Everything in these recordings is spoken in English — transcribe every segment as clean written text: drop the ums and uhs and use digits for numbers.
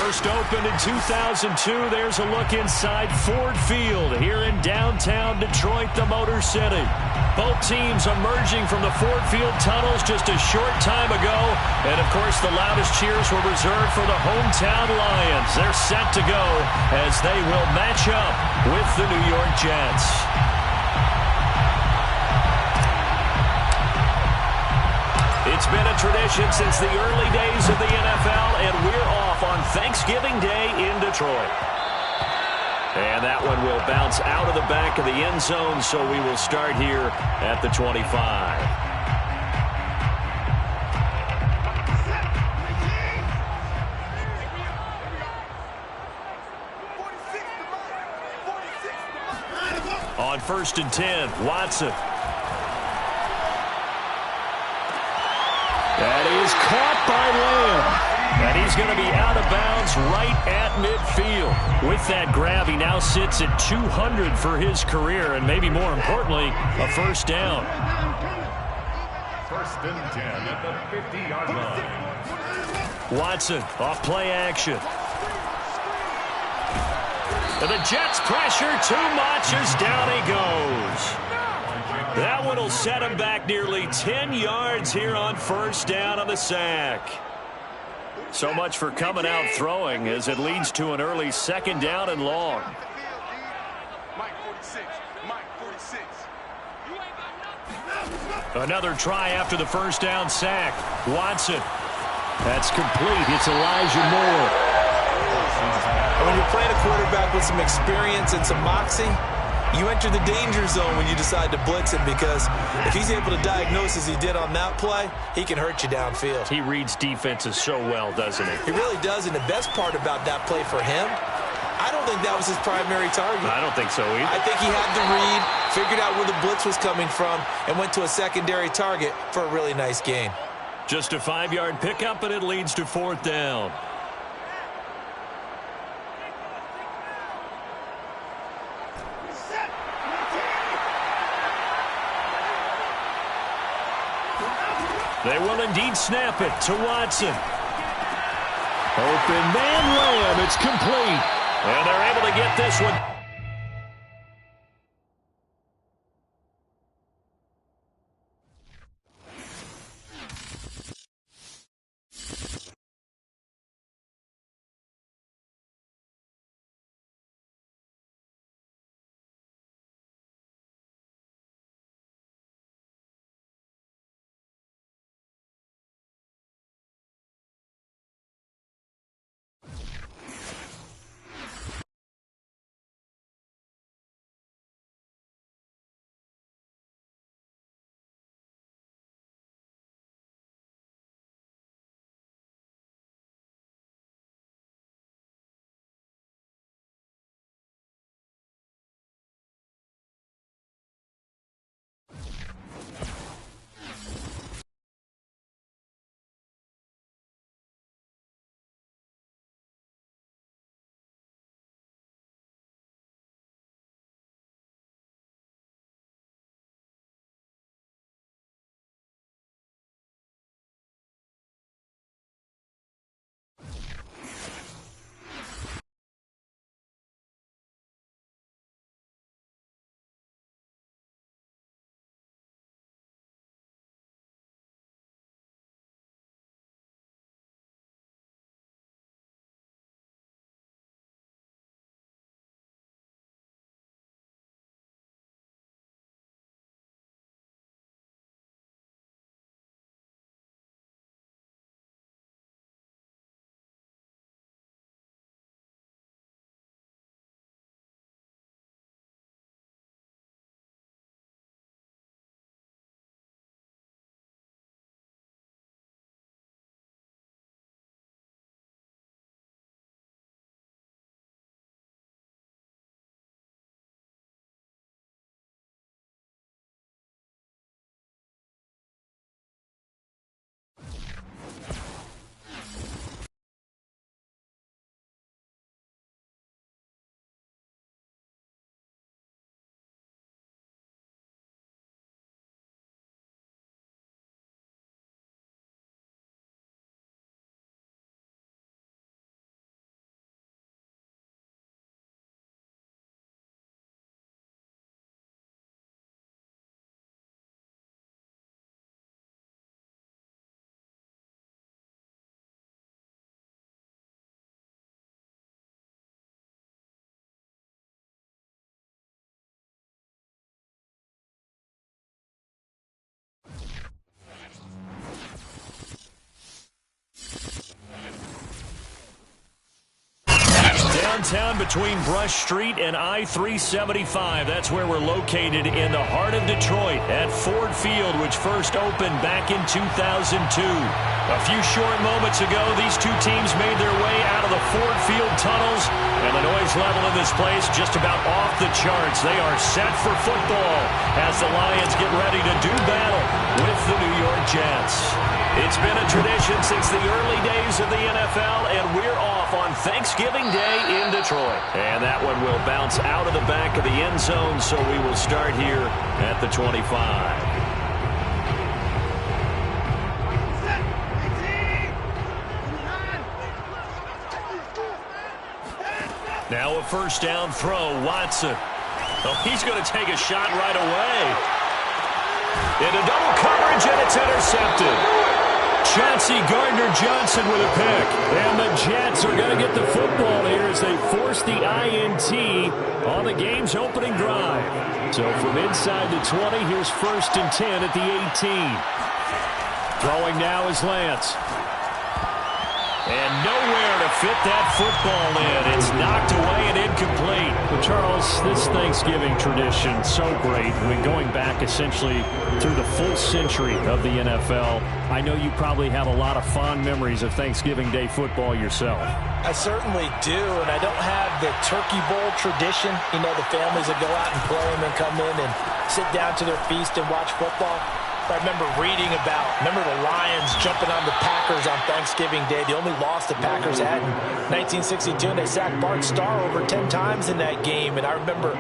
First opened in 2002, there's a look inside Ford Field here in downtown Detroit, the Motor City. Both teams emerging from the Ford Field tunnels just a short time ago. And, of course, the loudest cheers were reserved for the hometown Lions. They're set to go as they will match up with the New York Jets. It's been a tradition since the early days of the NFL, and we're off on Thanksgiving Day in Detroit. And that one will bounce out of the back of the end zone, so we will start here at the 25. On 1st and 10, Watson. That is caught by Lamb. And he's going to be out of bounds right at midfield. With that grab, he now sits at 200 for his career, and maybe more importantly, a first down. 1st and 10 at the 50-yard line. Watson off play action. And the Jets pressure too much as down he goes. That one will set him back nearly 10 yards here on first down on the sack. So much for coming out throwing as it leads to an early 2nd down and long. Another try after the first down sack. Watson. That's complete. It's Elijah Moore. When you're playing a quarterback with some experience and some moxie, you enter the danger zone when you decide to blitz him, because if he's able to diagnose as he did on that play, he can hurt you downfield. He reads defenses so well, doesn't he? He really does, and the best part about that play for him, I don't think that was his primary target. I don't think so either. I think he had the read, figured out where the blitz was coming from, and went to a secondary target for a really nice gain. Just a 5-yard pickup, and it leads to 4th down. They will indeed snap it to Watson. Open man Lamb. It's complete. And they're able to get this one. downtown between Brush Street and I-375. That's where we're located in the heart of Detroit at Ford Field, which first opened back in 2002. A few short moments ago, these two teams made their way out of the Ford Field tunnels, and the noise level in this place just about off the charts. They are set for football as the Lions get ready to do battle with the New York Jets. It's been a tradition since the early days of the NFL, and we're off on Thanksgiving Day in Detroit. And that one will bounce out of the back of the end zone, so we will start here at the 25. Now a first down throw, Watson. Oh, he's going to take a shot right away. Into double coverage, and it's intercepted. Chauncey Gardner-Johnson with a pick. And the Jets are going to get the football here as they force the INT on the game's opening drive. So from inside the 20, here's 1st and 10 at the 18. Throwing now is Lance. And nowhere to fit that football in. It's knocked away and incomplete. Well, Charles, this Thanksgiving tradition, so great. We're going back essentially through the full century of the NFL. I know you probably have a lot of fond memories of Thanksgiving Day football yourself. I certainly do, and I don't have the Turkey Bowl tradition. You know, the families that go out and play and then come in and sit down to their feast and watch football. I remember reading remember the Lions jumping on the Packers on Thanksgiving Day. The only loss the Packers had in 1962, and they sacked Bart Starr over 10 times in that game. And I remember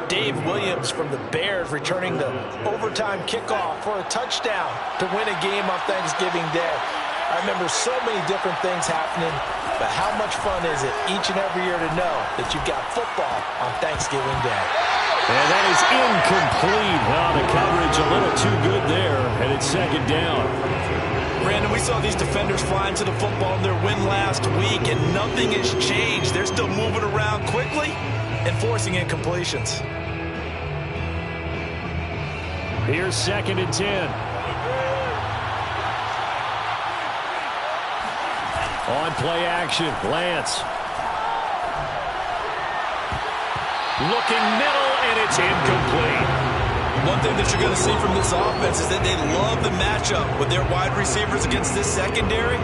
Dave Williams from the Bears returning the overtime kickoff for a touchdown to win a game on Thanksgiving Day. I remember so many different things happening, but how much fun is it each and every year to know that you've got football on Thanksgiving Day? And that is incomplete. Oh, the coverage a little too good there, and it's 2nd down. Brandon, we saw these defenders flying to the football in their win last week, and nothing has changed. They're still moving around quickly and forcing incompletions. Here's 2nd and 10. On play action, Lance. Looking middle, and it's incomplete. One thing that you're going to see from this offense is that they love the matchup with their wide receivers against this secondary.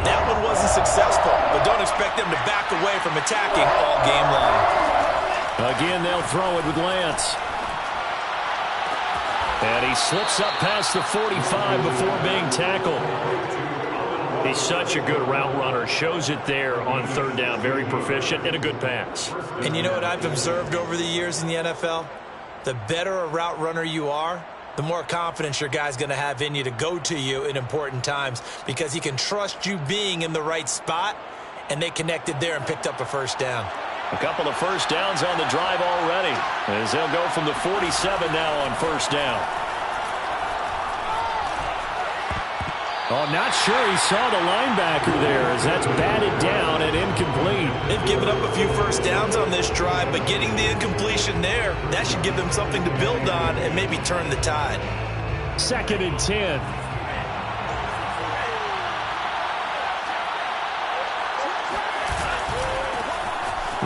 That one wasn't successful, but don't expect them to back away from attacking all game long. Again, they'll throw it with Lance. And he slips up past the 45 before being tackled. He's such a good route runner. Shows it there on 3rd down. Very proficient and a good pass. And you know what I've observed over the years in the NFL? The better a route runner you are, the more confidence your guy's going to have in you to go to you in important times because he can trust you being in the right spot, and they connected there and picked up a first down. A couple of first downs on the drive already as they'll go from the 47 now on 1st down. Oh, not sure he saw the linebacker there as that's batted down and incomplete. They've given up a few first downs on this drive, but getting the incompletion there, that should give them something to build on and maybe turn the tide. 2nd and 10.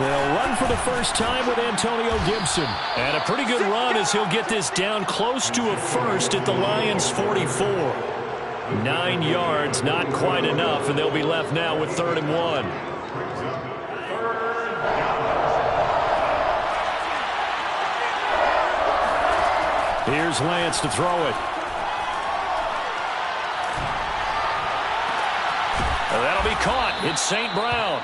They'll run for the first time with Antonio Gibson. And a pretty good run as he'll get this down close to a first at the Lions' 44. 9 yards, not quite enough, and they'll be left now with 3rd and 1. Here's Lance to throw it. And that'll be caught. It's St. Brown.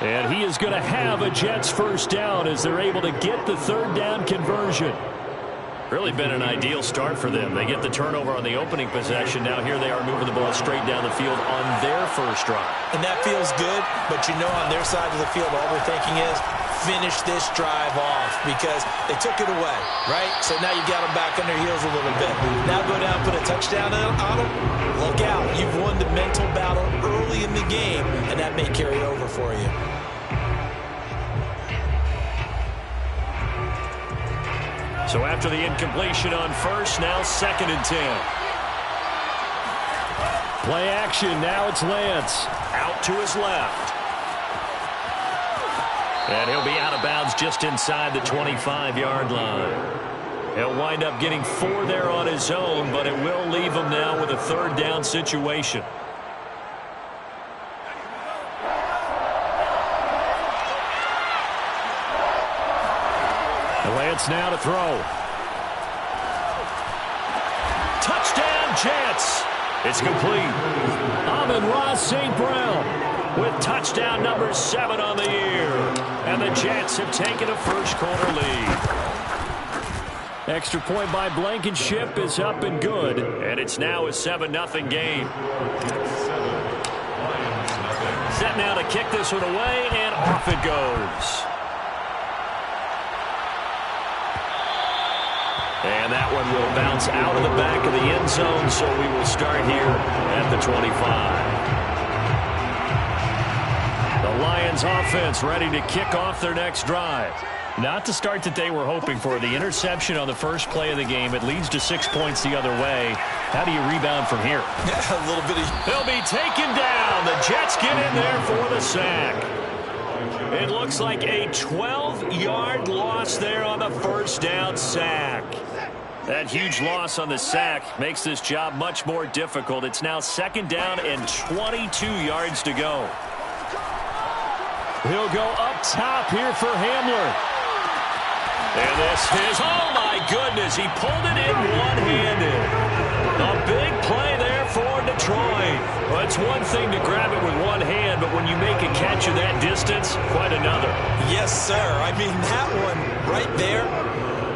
And he is going to have a Jets first down as they're able to get the 3rd down conversion. Really been an ideal start for them. They get the turnover on the opening possession. Now here they are moving the ball straight down the field on their first drive. And that feels good, but you know on their side of the field all they're thinking is finish this drive off because they took it away, right? So now you got them back on their heels a little bit. Now go down, put a touchdown on them. Look out. You've won the mental battle early in the game, and that may carry over for you. So after the incompletion on first, now 2nd and 10. Play action, now it's Lance. Out to his left. And he'll be out of bounds just inside the 25-yard line. He'll wind up getting 4 there on his own, but it will leave him now with a third down situation. Lance now to throw. Touchdown, Jets. It's complete. Amon-Ra St. Brown with touchdown number 7 on the year. And the Jets have taken a first-quarter lead. Extra point by Blankenship is up and good. And it's now a 7-0 game. Set now to kick this one away, and off it goes. And that one will bounce out of the back of the end zone, so we will start here at the 25. The Lions offense ready to kick off their next drive. Not the start that they were hoping for. The interception on the first play of the game. It leads to 6 points the other way. How do you rebound from here? Yeah, a little bit of... They'll be taken down. The Jets get in there for the sack. It looks like a 12-yard loss there on the first down sack. That huge loss on the sack makes this job much more difficult. It's now 2nd down and 22 yards to go. He'll go up top here for Hamler. And this is, oh my goodness, he pulled it in one-handed. A big play there for Detroit. Well, it's one thing to grab it with one hand, but when you make a catch of that distance, quite another. Yes, sir. I mean, that one right there,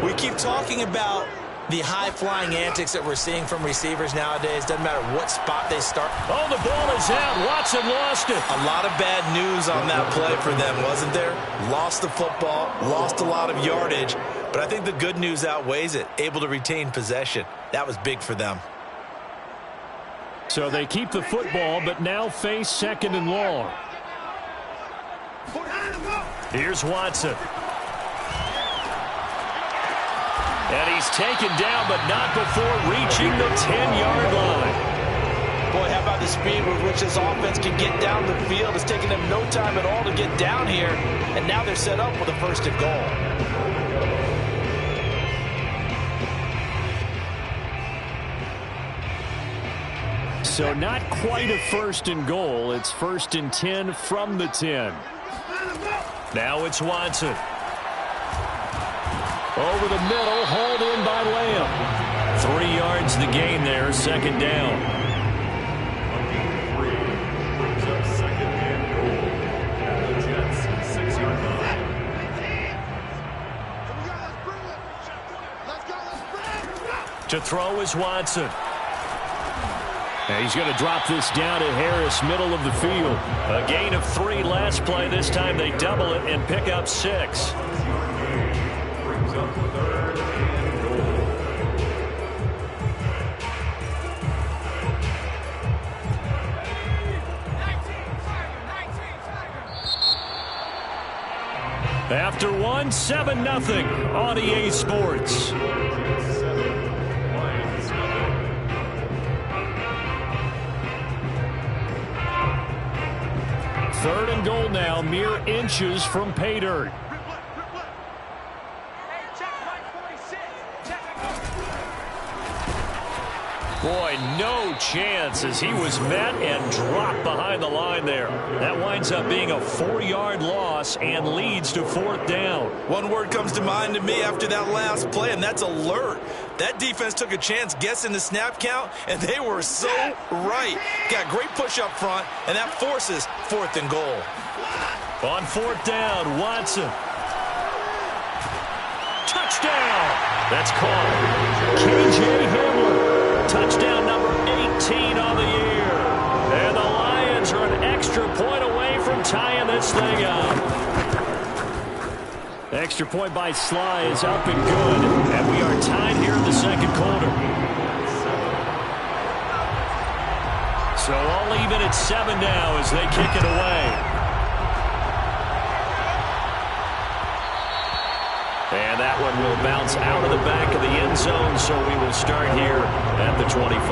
we keep talking about the high-flying antics that we're seeing from receivers nowadays. Doesn't matter what spot they start. Oh, the ball is out. Watson lost it. A lot of bad news on that play for them, wasn't there? Lost the football, lost a lot of yardage, but I think the good news outweighs it. Able to retain possession. That was big for them. So they keep the football, but now face 2nd and long. Here's Watson. And he's taken down, but not before reaching the 10-yard line. Boy, how about the speed with which this offense can get down the field? It's taken them no time at all to get down here, and now they're set up with a 1st and goal. So not quite a 1st and goal. It's 1st and 10 from the 10. Now it's Watson. Over the middle, hauled in by Lamb. 3 yards the gain there, 2nd down. Brings up 2nd and goal at the Jets' 6-yard line. To throw is Watson. And he's going to drop this down to Harris, middle of the field. A gain of 3 last play. This time they double it and pick up 6. Brings up 3rd and goal. After 1, 7-0 on EA Sports. Third and goal now, mere inches from pay dirt. Boy, no chance as he was met and dropped behind the line there. That winds up being a 4-yard loss and leads to 4th down. One word comes to mind to me after that last play, and that's alert. That defense took a chance guessing the snap count, and they were so right. Got great push up front, and that forces 4th and goal. On 4th down, Watson. Touchdown! That's called K.J. Hamler. Touchdown number 18 on the year. And the Lions are an extra point away from tying this thing up. Extra point by Sly is up and good. And we are tied here in the 2nd quarter. So all even at 7 now as they kick it away. And that one will bounce out of the back of the end zone, so we will start here at the 25.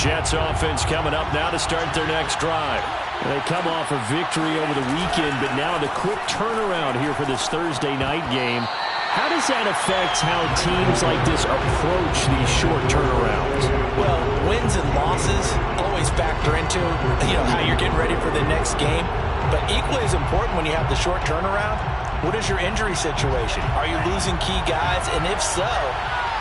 Jets offense coming up now to start their next drive. They come off a victory over the weekend, but now the quick turnaround here for this Thursday night game. How does that affect how teams like this approach these short turnarounds? Well, wins and losses always factor into, how you're getting ready for the next game. But equally as important when you have the short turnaround, what is your injury situation? Are you losing key guys? And if so,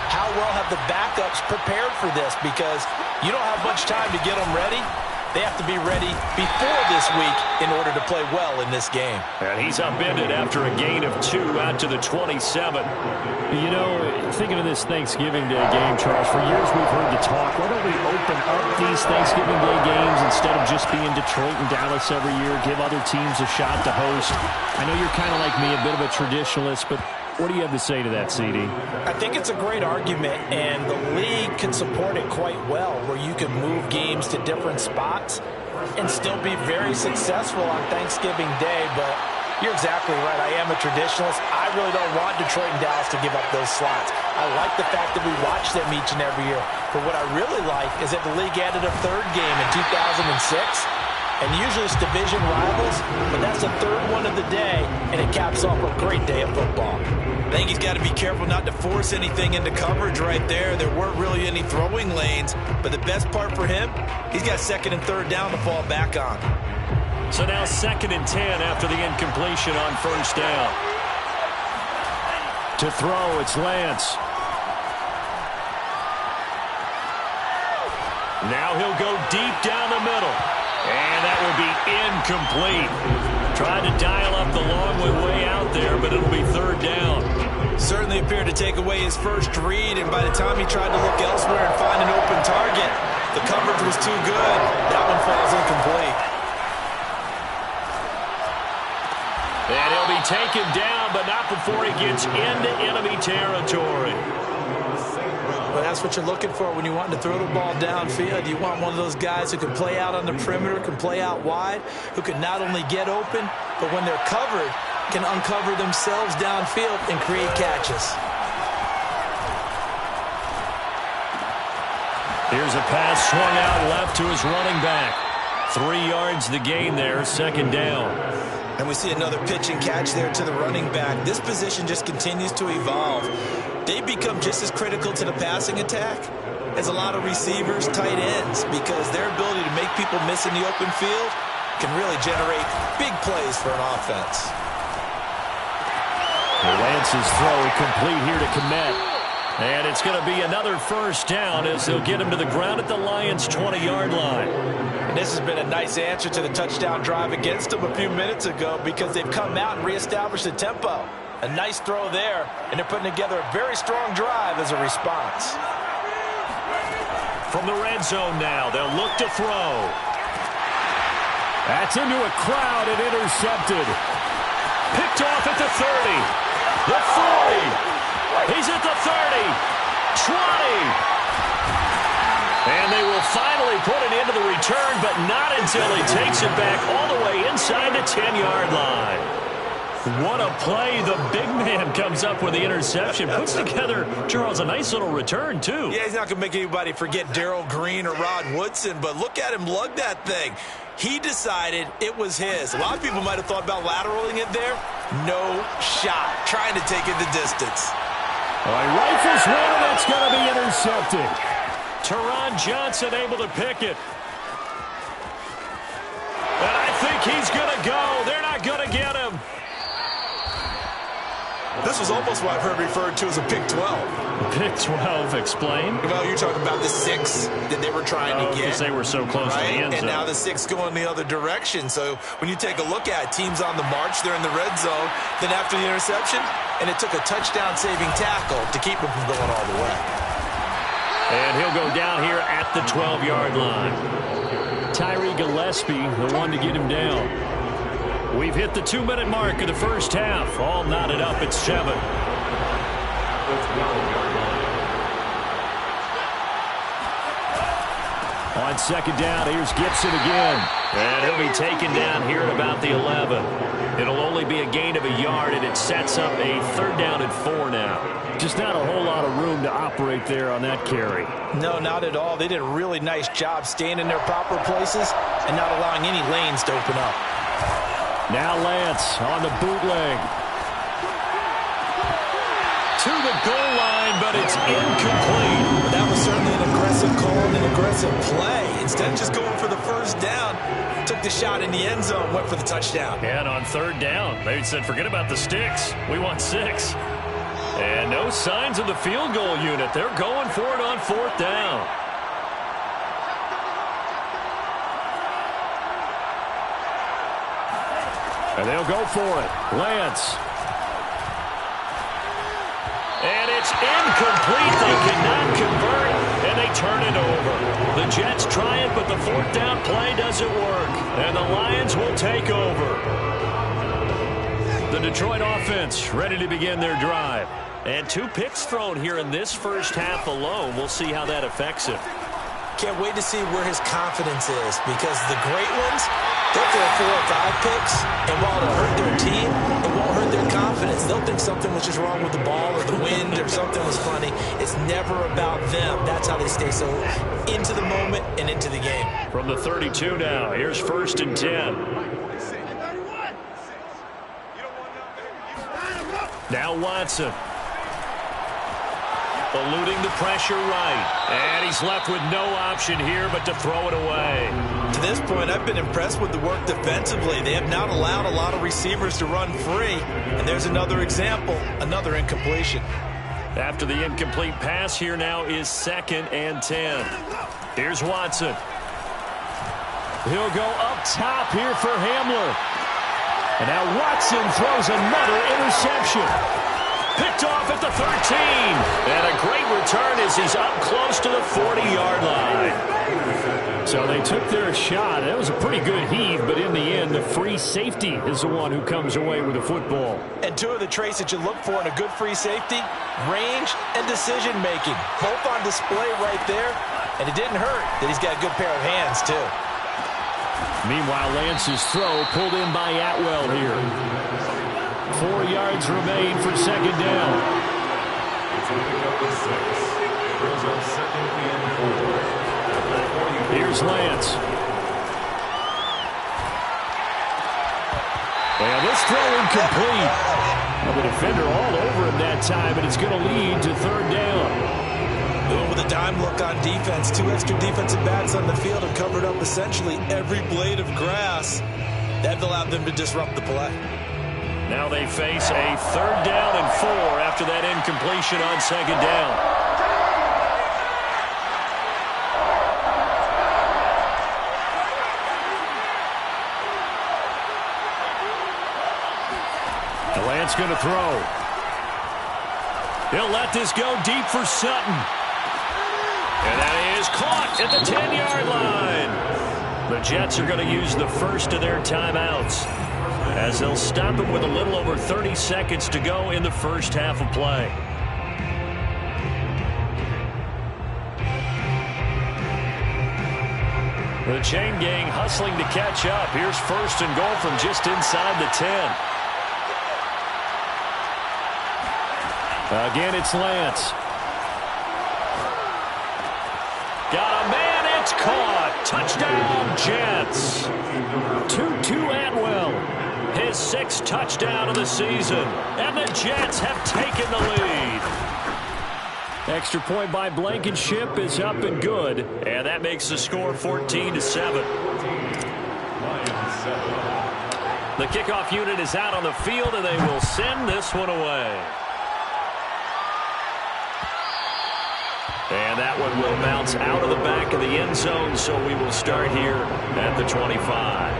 how well have the backups prepared for this? Because you don't have much time to get them ready. They have to be ready before this week in order to play well in this game. And he's upended after a gain of 2 out to the 27. Thinking of this Thanksgiving Day game, Charles, for years we've heard the talk, why don't we open up these Thanksgiving Day games instead of just being Detroit and Dallas every year, give other teams a shot to host? I know you're kind of like me, a bit of a traditionalist, but what do you have to say to that, CD? I think it's a great argument, and the league can support it quite well, where you can move games to different spots and still be very successful on Thanksgiving Day. But you're exactly right. I am a traditionalist. I really don't want Detroit and Dallas to give up those slots. I like the fact that we watch them each and every year. But what I really like is that the league added a third game in 2006. And usually it's division rivals, but that's the third one of the day, and it caps off a great day of football. I think he's got to be careful not to force anything into coverage right there. There weren't really any throwing lanes, but the best part for him, he's got second and third down to fall back on. So now 2nd and 10 after the incompletion on first down. To throw, it's Lance. Now he'll go deep down the middle. And that will be incomplete. Tried to dial up the long way out there, but it'll be third down. Certainly appeared to take away his first read, and by the time he tried to look elsewhere and find an open target, the coverage was too good. That one falls incomplete. And he'll be taken down, but not before he gets into enemy territory. But that's what you're looking for when you want to throw the ball downfield. You want one of those guys who can play out on the perimeter, can play out wide, who can not only get open, but when they're covered, can uncover themselves downfield and create catches. Here's a pass swung out left to his running back. 3 yards the gain there, 2nd down. And we see another pitch and catch there to the running back. This position just continues to evolve. They become just as critical to the passing attack as a lot of receivers, tight ends, because their ability to make people miss in the open field can really generate big plays for an offense. Lance's throw complete here to Kmet. And it's going to be another first down as they'll get him to the ground at the Lions' 20-yard line. And this has been a nice answer to the touchdown drive against them a few minutes ago, because they've come out and reestablished the tempo. A nice throw there, and they're putting together a very strong drive as a response. From the red zone now, they'll look to throw. That's into a crowd and intercepted. Picked off at the 30, the 40. He's at the 30, 20. And they will finally put it into the return, but not until he takes it back all the way inside the 10-yard line. What a play. The big man comes up with the interception. Puts together, Charles, a nice little return, too. Yeah, he's not going to make anybody forget Darrell Green or Rod Woodson, but look at him lug that thing. He decided it was his. A lot of people might have thought about lateraling it there. No shot. Trying to take it the distance. All right, rifles one, and that's going to be intercepted. Teron Johnson able to pick it. And I think he's going to go. They're not going to get him. This was almost what I've heard referred to as a Big 12. Big 12, explain. Well, you're talking about the 6 that they were trying to get. Because they were so close to the end zone. And now the 6 going the other direction. So when you take a look at teams on the march, they're in the red zone. Then after the interception, and it took a touchdown-saving tackle to keep them from going all the way. And he'll go down here at the 12-yard line. Tyree Gillespie, the one to get him down. We've hit the 2-minute mark of the first half. All knotted up at 7. On second down, here's Gibson again. And he'll be taken down here at about the 11. It'll only be a gain of a yard, and it sets up a 3rd down and 4 now. Just not a whole lot of room to operate there on that carry. No, not at all. They did a really nice job staying in their proper places and not allowing any lanes to open up. Now Lance on the bootleg. To the goal line, but it's incomplete. That was certainly an aggressive call and an aggressive play. Instead of just going for the 1st down, took the shot in the end zone, went for the touchdown. And on 3rd down, they said, forget about the sticks. We want 6. And no signs of the field goal unit. They're going for it on 4th down. And they'll go for it. Lance. And it's incomplete. They cannot convert, and they turn it over. The Jets try it, but the 4th down play doesn't work. And the Lions will take over. The Detroit offense ready to begin their drive. And 2 picks thrown here in this first half alone. We'll see how that affects him. Can't wait to see where his confidence is, because the great ones, they'll throw 4 or 5 picks, and while it'll hurt their team, it won't hurt their confidence. They'll think something was just wrong with the ball or the wind or something was funny. It's never about them. That's how they stay so into the moment and into the game. From the 32 now, here's 1st and 10. Now Watson. Eluding the pressure right. And he's left with no option here but to throw it away. To this point, I've been impressed with the work defensively. They have not allowed a lot of receivers to run free. And there's another example, another incompletion. After the incomplete pass, here now is 2nd and 10. Here's Watson. He'll go up top here for Hamler. And now Watson throws another interception. Picked off at the 13. And a great return as he's up close to the 40-yard line. So they took their shot. That was a pretty good heave, but in the end, the free safety is the one who comes away with the football. And 2 of the traits that you look for in a good free safety, range and decision-making. Both on display right there. And it didn't hurt that he's got a good pair of hands, too. Meanwhile, Lance's throw pulled in by Atwell here. 4 yards remain for 2nd down. Here's Lance. And this throw incomplete. Well, the defender all over him that time, and it's going to lead to 3rd down. With a dime look on defense, 2 extra defensive backs on the field have covered up essentially every blade of grass. That allowed them to disrupt the play. Now they face a 3rd down and 4 after that incompletion on 2nd down. The Lance going to throw. He'll let this go deep for Sutton. And that is caught at the 10-yard line. The Jets are going to use the first of their timeouts, as they'll stop him with a little over 30 seconds to go in the first half of play. The chain gang hustling to catch up. Here's 1st and goal from just inside the 10. Again, it's Lance. Got a man, it's caught. Touchdown, Jets. 2-2 Atwell. His 6th touchdown of the season. And the Jets have taken the lead. Extra point by Blankenship is up and good. And that makes the score 14-7. The kickoff unit is out on the field, and they will send this one away. And that one will bounce out of the back of the end zone, so we will start here at the 25.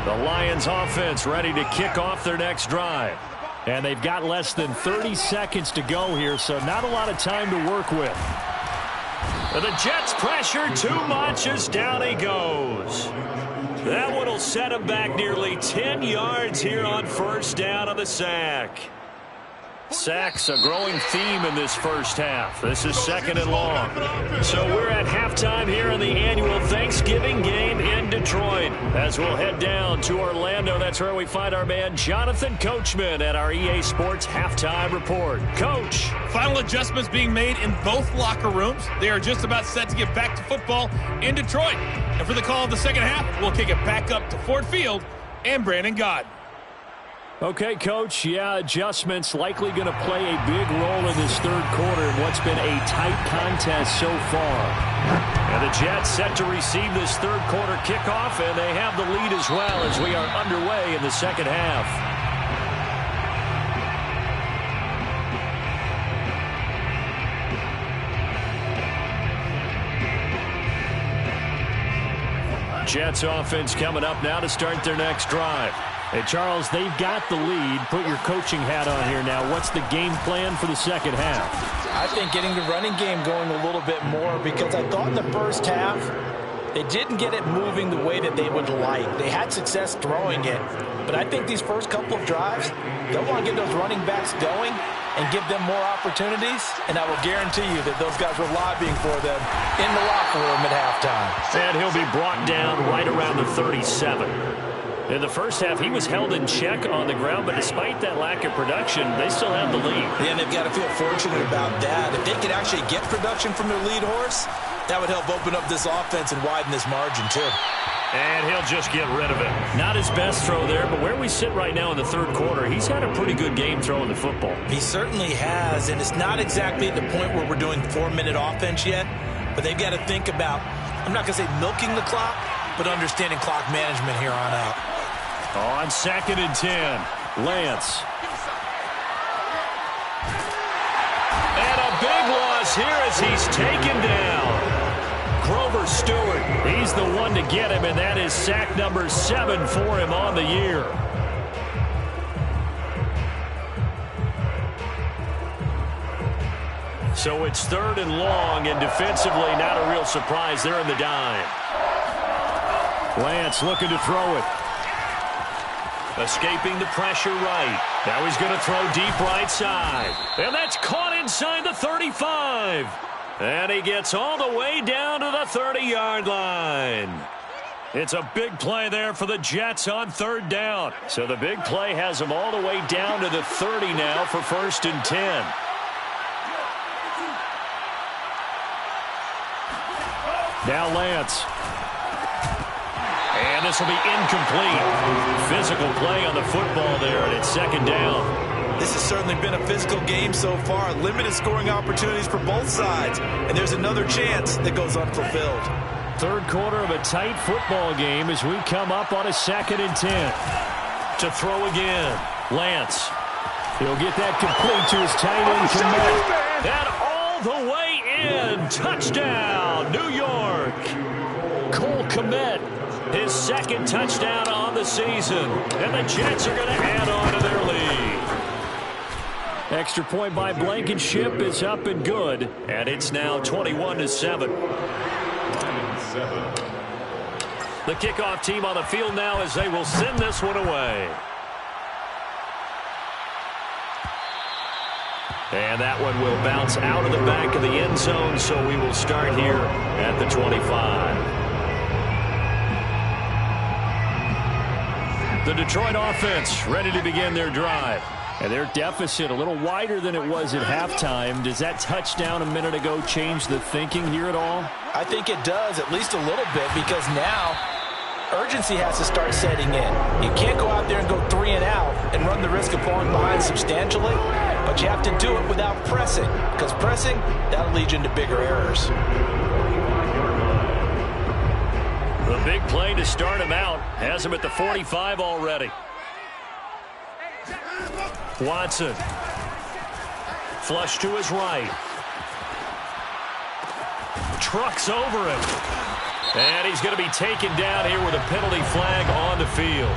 The Lions offense ready to kick off their next drive. And they've got less than 30 seconds to go here, so not a lot of time to work with. And the Jets pressure too much as down he goes. That one will set him back nearly 10 yards here on 1st down on the sack. Sacks, a growing theme in this first half. This is 2nd and long. So we're at halftime here in the annual Thanksgiving game in Detroit. As we'll head down to Orlando, that's where we find our man Jonathan Coachman at our EA Sports Halftime Report. Coach. Final adjustments being made in both locker rooms. They are just about set to get back to football in Detroit. And for the call of the second half, we'll kick it back up to Ford Field and Brandon Gaudin. Okay, Coach, yeah, adjustments likely going to play a big role in this third quarter in what's been a tight contest so far. And the Jets set to receive this third quarter kickoff, and they have the lead as well as we are underway in the second half. Jets offense coming up now to start their next drive. Hey, Charles, they've got the lead. Put your coaching hat on here now. What's the game plan for the second half? I think getting the running game going a little bit more, because I thought in the first half they didn't get it moving the way that they would like. They had success throwing it, but I think these first couple of drives, they'll want to get those running backs going and give them more opportunities, and I will guarantee you that those guys were lobbying for them in the locker room at halftime. And he'll be brought down right around the 37. In the first half, he was held in check on the ground, but despite that lack of production, they still have the lead. Yeah, and they've got to feel fortunate about that. If they could actually get production from their lead horse, that would help open up this offense and widen this margin, too. And he'll just get rid of it. Not his best throw there, but where we sit right now in the third quarter, he's had a pretty good game throwing the football. He certainly has, and it's not exactly at the point where we're doing 4-minute offense yet, but they've got to think about, I'm not going to say milking the clock, but understanding clock management here on out. On 2nd and 10, Lance. And a big loss here as he's taken down. Grover Stewart, he's the one to get him, and that is sack number 7 for him on the year. So it's 3rd and long, and defensively not a real surprise there in the dime. Lance looking to throw it. Escaping the pressure right. Now he's going to throw deep right side. And that's caught inside the 35. And he gets all the way down to the 30-yard line. It's a big play there for the Jets on 3rd down. So the big play has them all the way down to the 30 now for 1st and 10. Now Lance. And this will be incomplete. Physical play on the football there, and it's 2nd down. This has certainly been a physical game so far. Limited scoring opportunities for both sides. And there's another chance that goes unfulfilled. Third quarter of a tight football game as we come up on a 2nd and 10. To throw again. Lance. He'll get that complete to his tight end Kmet. And all the way in. Touchdown, New York. Cole Kmet. His 2nd touchdown on the season. And the Jets are going to add on to their lead. Extra point by Blankenship is up and good. And it's now 21-7. The kickoff team on the field now as they will send this one away. And that one will bounce out of the back of the end zone, so we will start here at the 25. The Detroit offense ready to begin their drive. And their deficit a little wider than it was at halftime. Does that touchdown a minute ago change the thinking here at all? I think it does, at least a little bit, because now urgency has to start setting in. You can't go out there and go 3 and out and run the risk of falling behind substantially, but you have to do it without pressing, because pressing, that'll lead you into bigger errors. The big play to start him out has him at the 45 already. Watson. Flush to his right. Trucks over him. And he's going to be taken down here with a penalty flag on the field.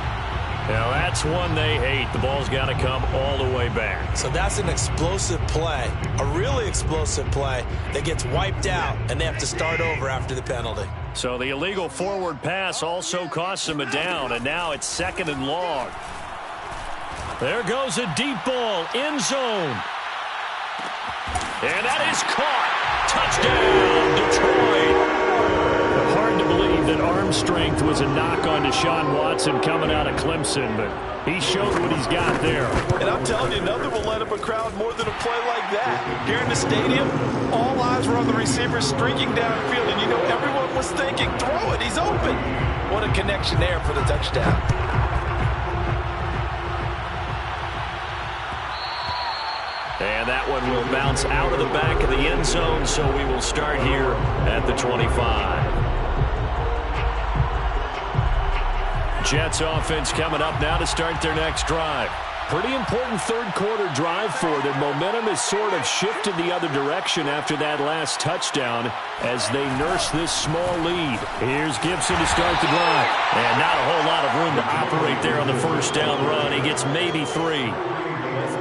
Now that's one they hate. The ball's got to come all the way back. So that's an explosive play, a really explosive play that gets wiped out, and they have to start over after the penalty. So the illegal forward pass also costs him a down, and now it's 2nd and long. There goes a deep ball, end zone. And that is caught. Touchdown, Detroit. Hard to believe that arm strength was a knock on Deshaun Watson coming out of Clemson, but he showed what he's got there. And I'm telling you, nothing will let up a crowd more than a play like that. Here in the stadium, all eyes were on the receiver streaking downfield, and you know everyone was thinking, throw it, he's open. What a connection there for the touchdown. And that one will bounce out of the back of the end zone, so we will start here at the 25. Jets offense coming up now to start their next drive. Pretty important third-quarter drive for them. Momentum has sort of shifted the other direction after that last touchdown as they nurse this small lead. Here's Gibson to start the drive. And not a whole lot of room to operate there on the first down run. He gets maybe 3.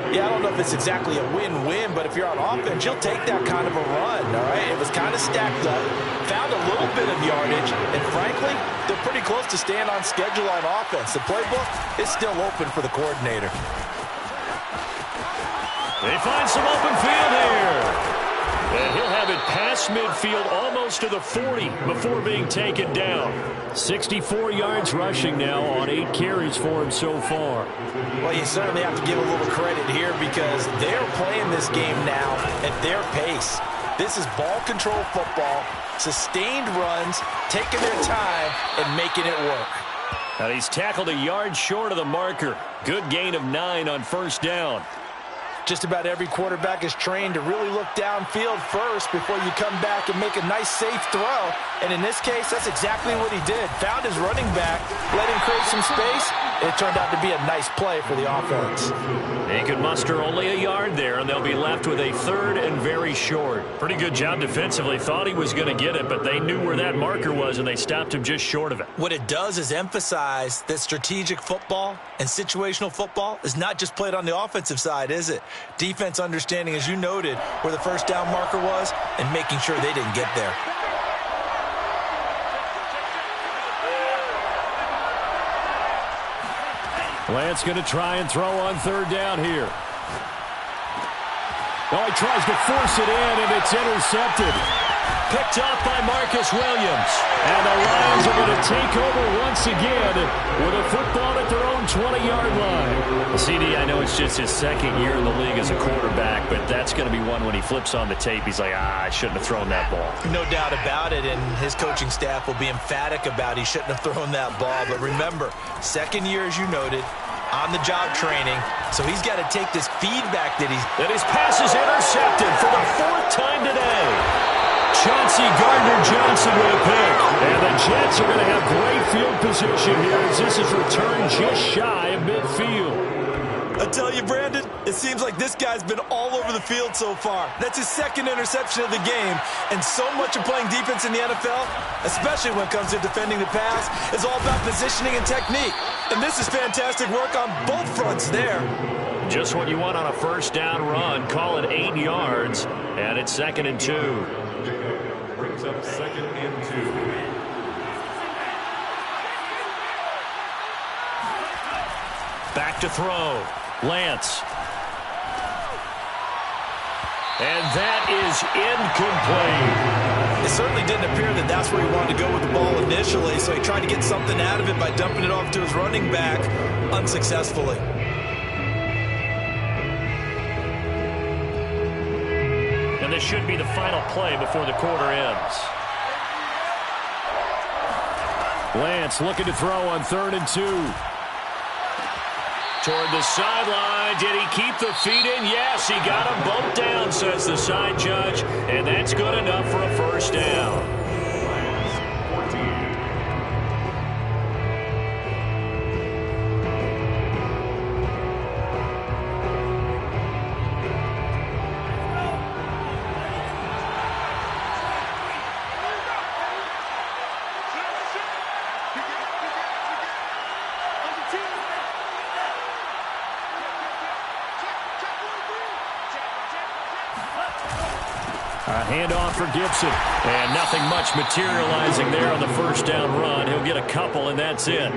Yeah, I don't know if it's exactly a win-win, but if you're on offense, you'll take that kind of a run, all right? It was kind of stacked up, found a little bit of yardage, and frankly, they're pretty close to staying on schedule on offense. The playbook is still open for the coordinator. They find some open field here. And he'll have it past midfield almost to the 40 before being taken down. 64 yards rushing now on 8 carries for him so far. Well, you certainly have to give a little credit here because they're playing this game now at their pace. This is ball control football, sustained runs, taking their time, and making it work. And he's tackled a yard short of the marker. Good gain of 9 on first down. Just about every quarterback is trained to really look downfield first before you come back and make a nice, safe throw. And in this case, that's exactly what he did. Found his running back, let him create some space, and it turned out to be a nice play for the offense. They could muster only a yard there, and they'll be left with a 3rd and very short. Pretty good job defensively. Thought he was going to get it, but they knew where that marker was, and they stopped him just short of it. What it does is emphasize that strategic football and situational football is not just played on the offensive side, is it? Defense understanding, as you noted, where the first down marker was and making sure they didn't get there. Lance going to try and throw on 3rd down here. Oh, he tries to force it in, and it's intercepted. Picked off by Marcus Williams. And the Lions are going to take over once again with a football at their own 20-yard line. Well, CD, I know it's just his 2nd year in the league as a quarterback, but that's going to be one when he flips on the tape. He's like, I shouldn't have thrown that ball. No doubt about it, and his coaching staff will be emphatic about he shouldn't have thrown that ball. But remember, 2nd year, as you noted, on-the-job training, so he's got to take this feedback that his pass is intercepted for the 4th time today. Chauncey Gardner-Johnson with a pick. And the Jets are going to have great field position here as this is returned just shy of midfield. I tell you, Brandon, it seems like this guy's been all over the field so far. That's his 2nd interception of the game. And so much of playing defense in the NFL, especially when it comes to defending the pass, is all about positioning and technique. And this is fantastic work on both fronts there. Just what you want on a first down run. Call it 8 yards, and it's 2nd and 2. Brings up 2nd and 2. Back to throw. Lance. And that is incomplete. It certainly didn't appear that that's where he wanted to go with the ball initially, so he tried to get something out of it by dumping it off to his running back unsuccessfully. And this should be the final play before the quarter ends. Lance looking to throw on 3rd and 2. Toward the sideline. Did he keep the feet in? Yes, he got them both down, says the side judge. And that's good enough for a first down. A handoff for Gibson. And nothing much materializing there on the first down run. He'll get a couple, and that's it.